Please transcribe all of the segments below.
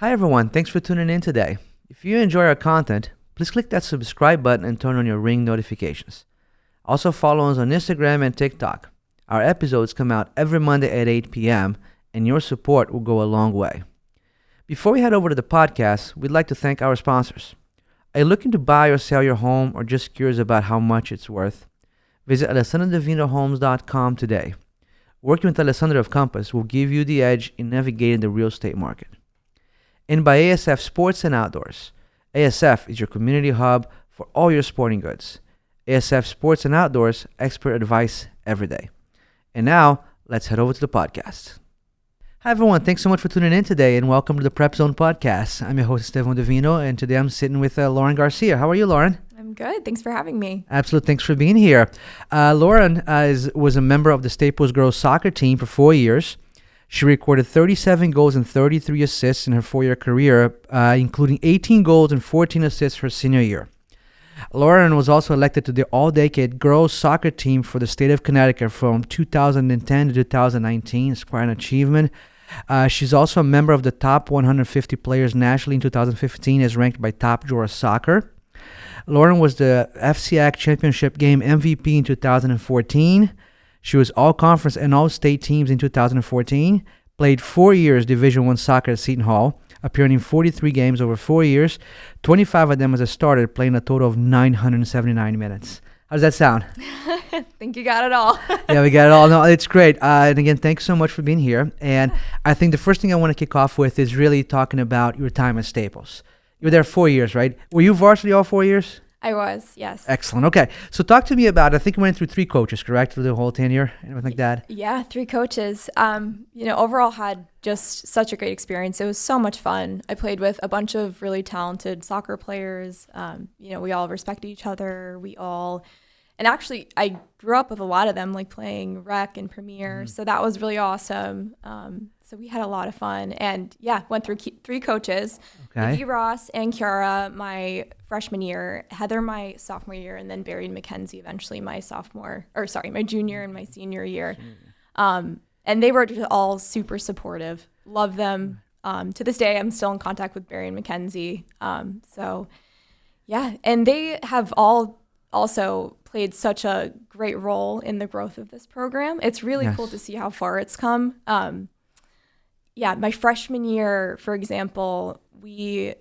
Hi everyone, thanks for tuning in today. If you enjoy our content, please click that subscribe button and turn on your ring notifications. Also follow us on Instagram and TikTok. Our episodes come out every Monday at 8 p.m. and your support will go a long way. Before we head over to the podcast, we'd like to thank our sponsors. Are you looking to buy or sell your home or just curious about how much it's worth? Visit AlessandroDivinoHomes.com today. Working with Alessandro of Compass will give you the edge in navigating the real estate market. And by ASF Sports and Outdoors. ASF is your community hub for all your sporting goods. ASF Sports and Outdoors, expert advice every day. And now, let's head over to the podcast. Hi everyone, thanks so much for tuning in today and welcome to the PrepZone Podcast. I'm your host, Estevao Divino, and today I'm sitting with Lauren Garcia. How are you, Lauren? I'm good. Thanks for having me. Absolutely. Thanks for being here. Lauren was a member of the Staples girls soccer team for 4 years. She recorded 37 goals and 33 assists in her 4-year career, including 18 goals and 14 assists her senior year. Lauren was also elected to the All-Decade Girls Soccer Team for the state of Connecticut from 2010 to 2019. It's quite an achievement. She's also a member of the top 150 players nationally in 2015 as ranked by Top Drawer Soccer. Lauren was the FCAC Championship Game MVP in 2014. She was All-Conference and All-State teams in 2014. Played 4 years Division I soccer at Seton Hall, appearing in 43 games over 4 years, 25 of them as a starter, playing a total of 979 minutes. How does that sound? I think you got it all. Yeah, we got it all. No, it's great. And again, thanks so much for being here. And I think the first thing I want to kick off with is really talking about your time at Staples. You were there 4 years, right? Were you varsity all 4 years? I was, yes. Excellent. Okay. So talk to me about, I think you went through 3 coaches, correct? For the whole tenure, anything like that? Yeah, 3 coaches. Overall had just such a great experience. It was so much fun. I played with a bunch of really talented soccer players. We all respected each other. And actually I grew up with a lot of them, like playing rec and premier. So that was really awesome. So we had a lot of fun and went through 3 coaches. Okay. Vicky Ross and Kiara my freshman year, Heather my sophomore year, and then Barry and Mackenzie eventually my junior and my senior year. And they were just all super supportive. Love them. To this day, I'm still in contact with Barry and Mackenzie. And they have all also played such a great role in the growth of this program. It's really cool to see how far it's come. My freshman year, for example, the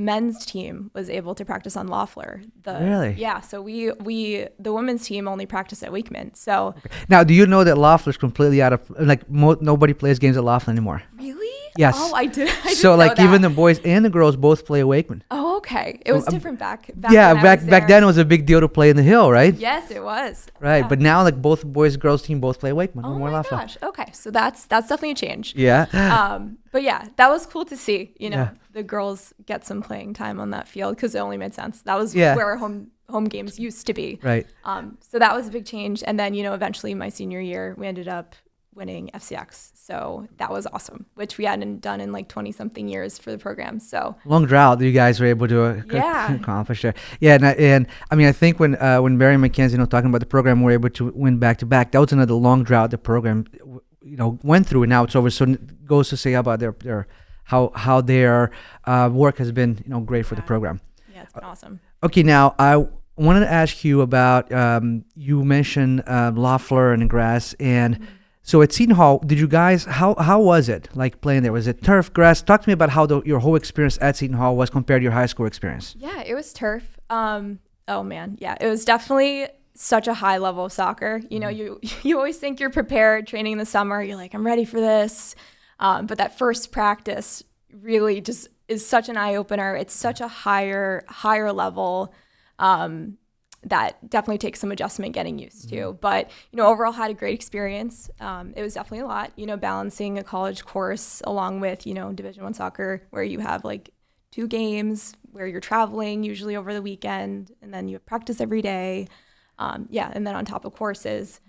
men's team was able to practice on Loeffler. Really? Yeah. So the women's team only practiced at Wakeman. So now, do you know that Loeffler's completely out of nobody plays games at Loeffler anymore? Really? Yes. Oh, I did. So even the boys and the girls both play at Wakeman. Oh, okay. It was different back. Back then it was a big deal to play in the Hill, right? Yes, it was. Right, yeah. but now both boys and girls team both play Wakeman. Oh my gosh. Okay, so that's definitely a change. Yeah. But that was cool to see. The girls get some playing time on that field because it only made sense. That was where our home games used to be. Right. So that was a big change, and then eventually my senior year we ended up winning FCX. So that was awesome, which we hadn't done in 20-something years for the program. So long drought that you guys were able to accomplish there. Yeah, and I think when Barry and Mackenzie, talking about the program, were able to win back-to-back, that was another long drought the program, went through, and now it's over. So it goes to say about their how their work has been, great for the program. Yeah, it's been awesome. Okay, now I wanted to ask you about, you mentioned Loeffler and grass, and so at Seton Hall, did you guys, how was it playing there? Was it turf, grass? Talk to me about how your whole experience at Seton Hall was compared to your high school experience. Yeah, it was turf. Oh man, yeah, it was definitely such a high level of soccer. You always think you're prepared training in the summer. You're like, I'm ready for this. But that first practice really just is such an eye opener. It's such a higher level. That definitely takes some adjustment getting used to. But, overall had a great experience. It was definitely a lot, balancing a college course along with, Division I soccer where you have 2 games where you're traveling usually over the weekend and then you have practice every day. And then on top of courses.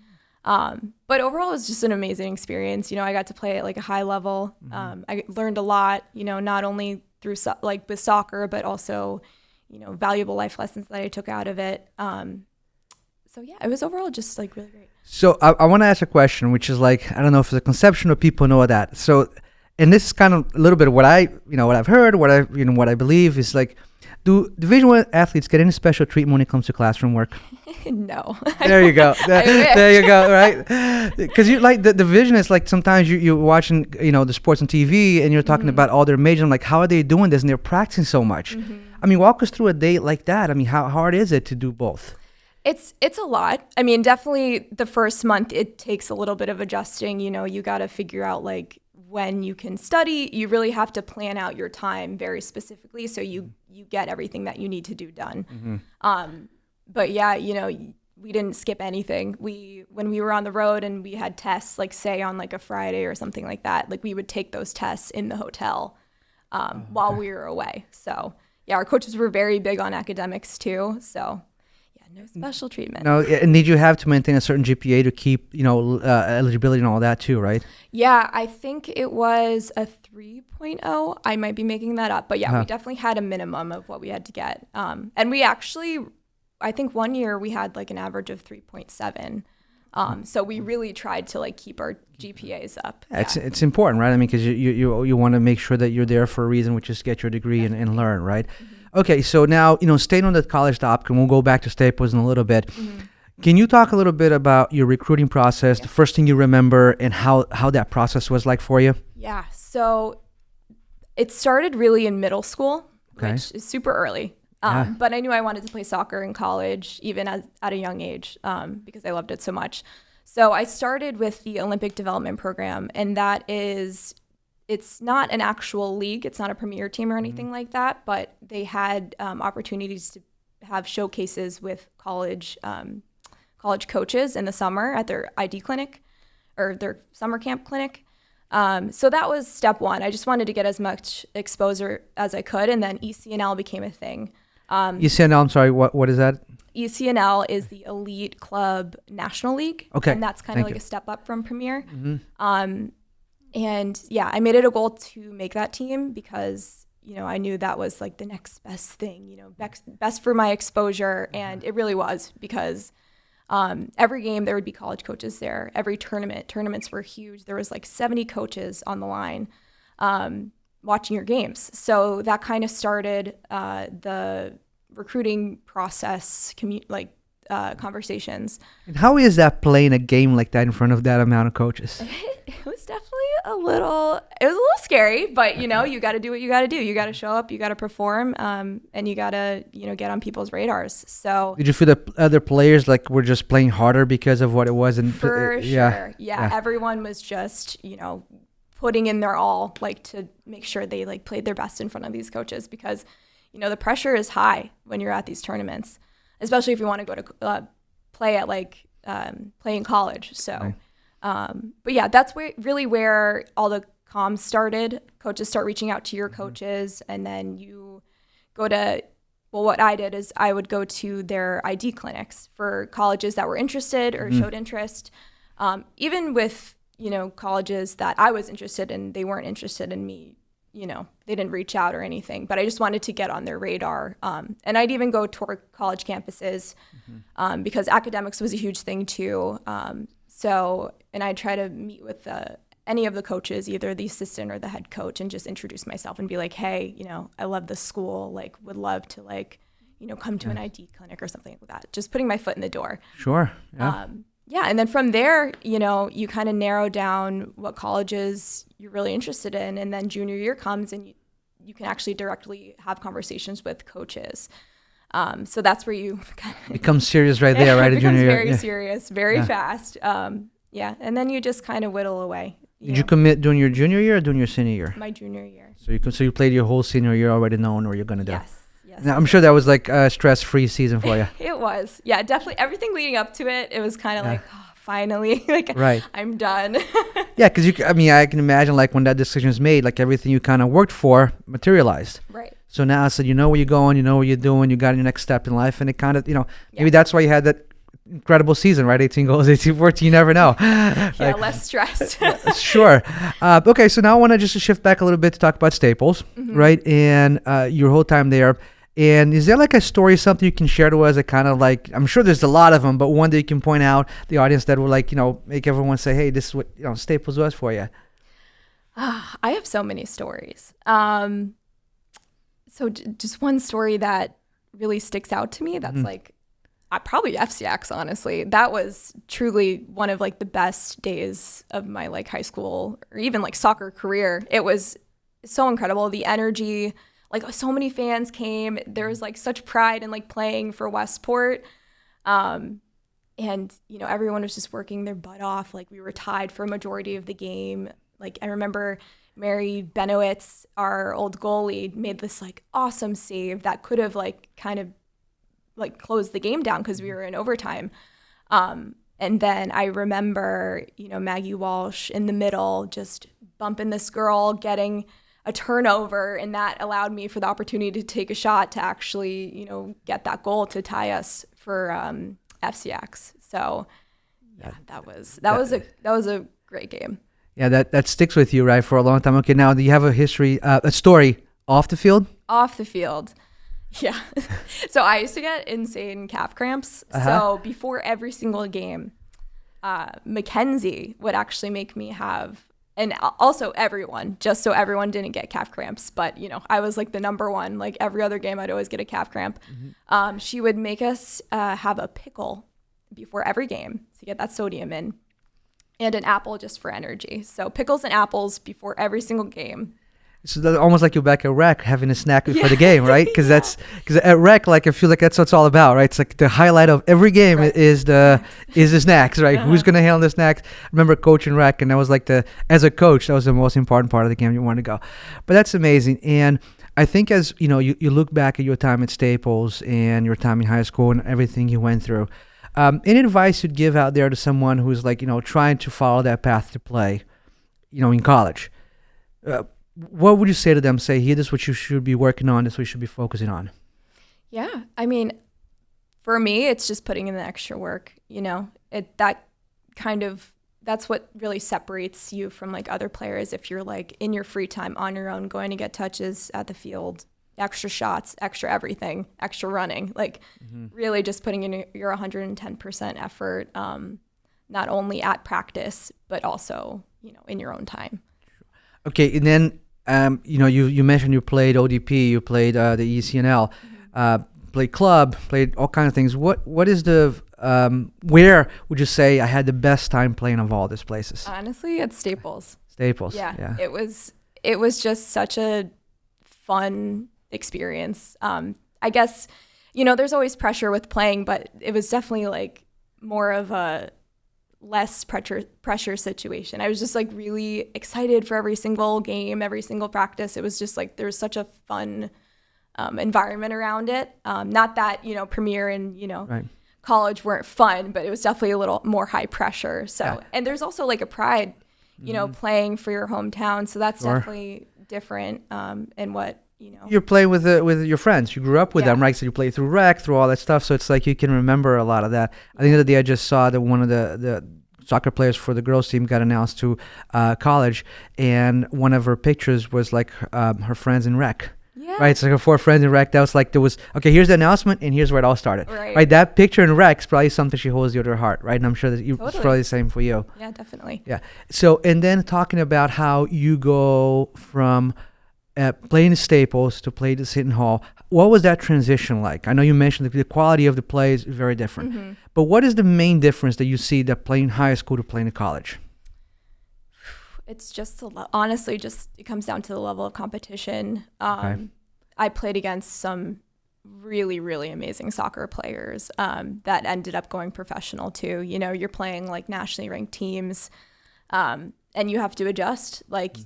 But overall, it was just an amazing experience. I got to play at a high level. I learned a lot, not only through with soccer, but also valuable life lessons that I took out of it. It was overall just really great. So I want to ask a question, which is I don't know if it's a conception or people know that. So and this is kind of a little bit of what I've heard, what I believe is like, do Division I athletes get any special treatment when it comes to classroom work? No. There you go. There you go. Right? Because you like the division is like sometimes you're watching the sports on TV and you're talking about all their majors. I'm like, how are they doing this? And they're practicing so much. I mean, walk us through a day like that. I mean, how hard is it to do both? It's a lot. I mean, definitely the first month it takes a little bit of adjusting. You got to figure out like when you can study. You really have to plan out your time very specifically so you get everything that you need to do done. But yeah, we didn't skip anything. When we were on the road and we had tests, like say on like a Friday or something like that, like we would take those tests in the hotel while we were away. So yeah, our coaches were very big on academics too. So yeah, no special treatment. No, and did you have to maintain a certain GPA to keep eligibility and all that too, right? Yeah, I think it was a 3.0. I might be making that up, but yeah, we definitely had a minimum of what we had to get. And we actually, I think one year we had like an average of 3.7. So we really tried to like keep our GPAs up. Yeah. It's important, right? I mean, because you want to make sure that you're there for a reason, which is get your degree and learn, right? Okay, so now, staying on the college topic, and we'll go back to Staples in a little bit. Can you talk a little bit about your recruiting process, the first thing you remember, and how that process was like for you? Yeah, so it started really in middle school, which is super early. But I knew I wanted to play soccer in college, even at a young age, because I loved it so much. So I started with the Olympic Development Program, and it's not an actual league. It's not a premier team or anything like that, but they had opportunities to have showcases with college coaches in the summer at their ID clinic or their summer camp clinic. So that was step one. I just wanted to get as much exposure as I could, and then ECNL became a thing. ECNL, I'm sorry, what is that? ECNL is the Elite Club National League. Okay. And that's kind of like a step up from Premier. And yeah, I made it a goal to make that team because, I knew that was like the next best thing, best for my exposure. And it really was because every game there would be college coaches there. Every tournaments were huge. There was like 70 coaches on the line watching your games. So that kind of started the recruiting process, conversations. And how is that playing a game like that in front of that amount of coaches? It was definitely a little scary, but you got to do what you got to do. You got to show up, you got to perform, and you got to, get on people's radars. So did you feel that other players like were just playing harder because of what it was? And for sure. Yeah. Everyone was just, putting in their all, like to make sure they like played their best in front of these coaches because, the pressure is high when you're at these tournaments, especially if you want to go to play at play in college. So, but yeah, that's where all the comms started. Coaches start reaching out to your coaches, and then you go to, what I did is I would go to their ID clinics for colleges that were interested or showed interest. Even with, colleges that I was interested in, they weren't interested in me. They didn't reach out or anything, but I just wanted to get on their radar. And I'd even go tour college campuses because academics was a huge thing too. And I'd try to meet with any of the coaches, either the assistant or the head coach, and just introduce myself and be like, hey, I love this school, would love to come to an ID clinic or something like that. Just putting my foot in the door. Sure. Yeah. And then from there, you kind of narrow down what colleges you're really interested in. And then junior year comes and you can actually directly have conversations with coaches. So that's where you kind of become serious right there, right? It becomes very serious, very fast. And then you just kind of whittle away. Did you commit during your junior year or during your senior year? My junior year. So you played your whole senior year already knowing what you're going to do. Yes. Now, I'm sure that was like a stress-free season for you. It was. Yeah, definitely. Everything leading up to it, it was kind of like, finally, I'm done. Yeah, because I can imagine when that decision is made, everything you kind of worked for materialized. Right. So now, you know where you're going, you know what you're doing, you got your next step in life, and it kind of, maybe that's why you had that incredible season, right? 18 goals, 14, you never know. Less stressed. Sure. Okay, so now I want to just shift back a little bit to talk about Staples, right? And your whole time there. And is there a story, something you can share to us that kind of I'm sure there's a lot of them, but one that you can point out the audience that will make everyone say, hey, this is what, Staples was for you? I have so many stories. Just one story that really sticks out to me. That's like probably FCX. Honestly, that was truly one of like the best days of my like high school or even like soccer career. It was so incredible. The energy, like so many fans came. There was like such pride in like playing for Westport. And, you know, everyone was just working their butt off. Like we were tied for a majority of the game. Like I remember Mary Benowitz, our old goalie, made this like awesome save that could have like kind of like closed the game down because we were in overtime. And then I remember, you know, Maggie Walsh in the middle just bumping this girl, getting a turnover, and that allowed me for the opportunity to take a shot to actually, you know, get that goal to tie us for FCX. So yeah, that was a great game. Yeah, that sticks with you, right, for a long time. Okay, now do you have a story off the field? Off the field. Yeah. So I used to get insane calf cramps. So before every single game, Mackenzie would actually make me have, and also everyone, just so everyone didn't get calf cramps. But, you know, I was like the number one. Like every other game, I'd always get a calf cramp. She would make us have a pickle before every game to get that sodium in, and an apple just for energy. So pickles and apples before every single game. So that's almost like you're back at rec having a snack before the game, right? Because because at rec, like I feel like that's what it's all about, right? It's like the highlight of every game is the snacks, right? Who's gonna handle the snacks? I remember coaching rec, and that was like as a coach, that was the most important part of the game you want to go. But that's amazing. And I think as you know, you look back at your time at Staples and your time in high school and everything you went through. Any advice you'd give out there to someone who's like, you know, trying to follow that path to play, you know, in college? What would you say to them? Say, here, this is what you should be working on. This is what you should be focusing on. Yeah. I mean, for me, it's just putting in the extra work, you know, that's what really separates you from like other players. If you're like in your free time on your own, going to get touches at the field, extra shots, extra everything, extra running, like really just putting in your 110% effort, not only at practice, but also, you know, in your own time. Okay. And then, you know, you mentioned you played ODP, you played the ECNL, played club, played all kinds of things. What is where would you say I had the best time playing of all these places? Honestly, it's Staples. Yeah. It was just such a fun experience. I guess, you know, there's always pressure with playing, but it was definitely like more of a less pressure situation. I was just like really excited for every single game, every single practice. It was just like there was such a fun environment around it. Not that, you know, Premier and, you know, college weren't fun, but it was definitely a little more high pressure. So, and there's also like a pride, you know, playing for your hometown. So that's definitely different in what, you know. You're playing with your friends. You grew up with them, right? So you play through rec, through all that stuff. So it's like you can remember a lot of that. I think the other day I just saw that one of the soccer players for the girls team got announced to college, and one of her pictures was like her friends in rec. Yeah. Right, so her 4 friends in rec. That was like okay. Here's the announcement, and here's where it all started. Right, that picture in rec is probably something she holds dear to her heart, right? And I'm sure that it's probably the same for you. Yeah, definitely. Yeah. So, and then talking about how you go from playing the Staples to play the Seton Hall, what was that transition like? I know you mentioned the quality of the play is very different, but what is the main difference that you see that playing high school to playing college? It's just honestly, it comes down to the level of competition. I played against some really, really amazing soccer players that ended up going professional too. You know, you're playing like nationally ranked teams, and you have to adjust. Like,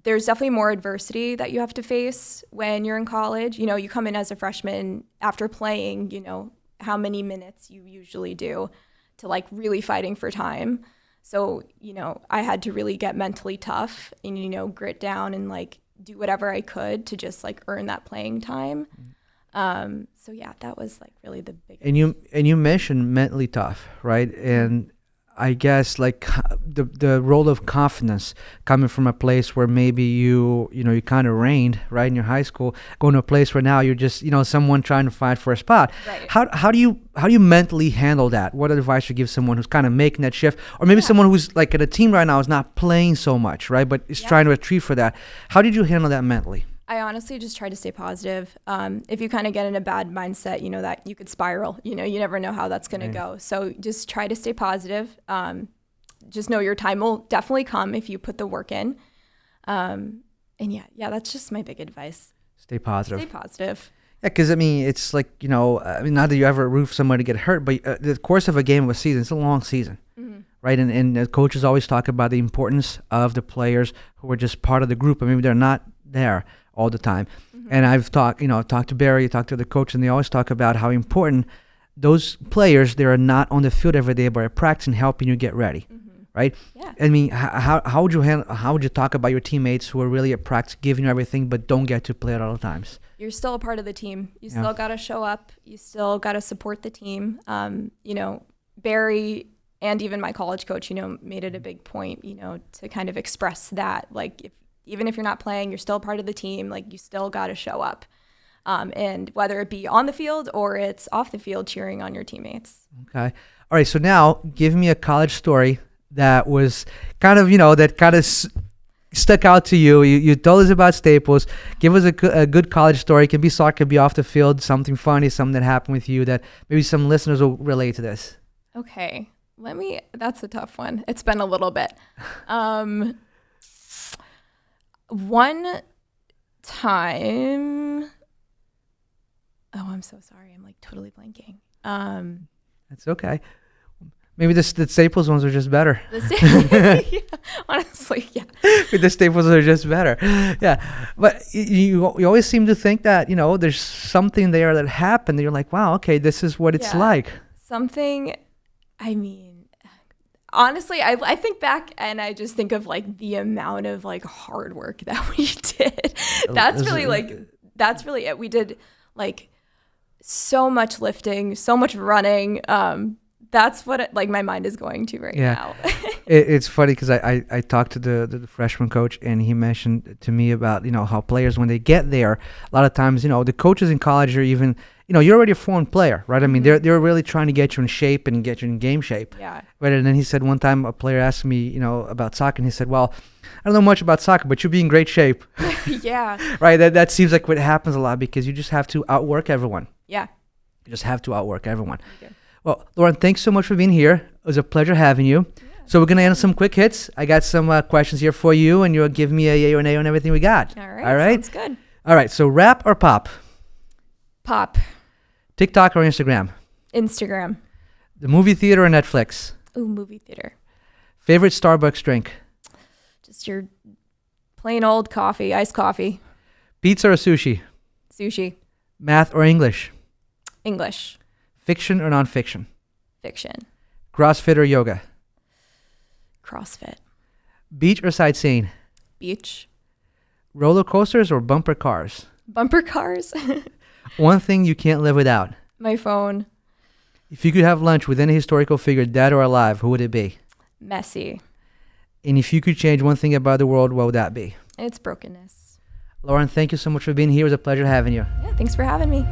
there's definitely more adversity that you have to face when you're in college. You know, you come in as a freshman after playing, you know, how many minutes you usually do to like really fighting for time. So, you know, I had to really get mentally tough and, you know, grit down and like do whatever I could to just like earn that playing time. So yeah, that was like really the big. And you mentioned mentally tough, right? And I guess like the role of confidence coming from a place where maybe you kind of reigned right in your high school, going to a place where now you're just someone trying to fight for a spot. Right. How do you mentally handle that? What advice would you give someone who's kind of making that shift, or maybe someone who's like at a team right now is not playing so much, right, but is trying to retrieve for that? How did you handle that mentally? I honestly just try to stay positive. If you kind of get in a bad mindset, that you could spiral. You never know how that's going to go. So just try to stay positive. Just know your time will definitely come if you put the work in. And that's just my big advice. Stay positive. Stay positive. Yeah, because it's like not that you ever root for someone to get hurt, but the course of a game of a season, it's a long season, right? And the coaches always talk about the importance of the players who are just part of the group. I mean, they're not there all the time. And I've talked to Barry, talked to the coach, and they always talk about how important those players, they are not on the field every day, but are practicing, helping you get ready, right? Yeah. I mean, how would you talk about your teammates who are really at practice, giving you everything, but don't get to play at all times? You're still a part of the team. You still got to show up. You still got to support the team. Barry and even my college coach, made it a big point, to kind of express that, like, even if you're not playing, you're still a part of the team. Like, you still got to show up. And whether it be on the field or it's off the field cheering on your teammates. Okay. All right. So now give me a college story that was kind of, stuck out to you. You told us about Staples. Give us a good college story. It can be soccer, can be off the field, something funny, something that happened with you that maybe some listeners will relate to this. Okay. That's a tough one. It's been a little bit. One time, I'm so sorry. I'm like totally blanking. That's okay. Maybe the Staples ones are just better. Honestly, yeah. The Staples are just better. Yeah. But you always seem to think that, there's something there that happened that you're like, wow, okay, this is what it's like. Something, honestly, I think back and I just think of like the amount of like hard work that we did. That's really it. We did like so much lifting, so much running. That's what my mind is going to right now. It's funny because I talked to the freshman coach, and he mentioned to me about how players, when they get there, a lot of times the coaches in college are even you're already a formed player, right? I mean, they're really trying to get you in shape and get you in game shape. Yeah. Right. And then he said one time a player asked me about soccer, and he said, well, I don't know much about soccer, but you'll be in great shape. Yeah. Right. That seems like what happens a lot, because you just have to outwork everyone. Yeah. You just have to outwork everyone. Okay. Well, Lauren, thanks so much for being here. It was a pleasure having you. Yeah. So we're going to end some quick hits. I got some questions here for you, and you'll give me a yay or nay on everything we got. All right. Sounds good. All right. So rap or pop? Pop. TikTok or Instagram? Instagram. The movie theater or Netflix? Ooh, movie theater. Favorite Starbucks drink? Just your plain old coffee, iced coffee. Pizza or sushi? Sushi. Math or English? English. Fiction or nonfiction? Fiction. CrossFit or yoga? CrossFit. Beach or sightseeing? Beach. Roller coasters or bumper cars? Bumper cars. One thing you can't live without? My phone. If you could have lunch with any historical figure, dead or alive, who would it be? Messi. And if you could change one thing about the world, what would that be? It's brokenness. Lauren, thank you so much for being here. It was a pleasure having you. Yeah, thanks for having me.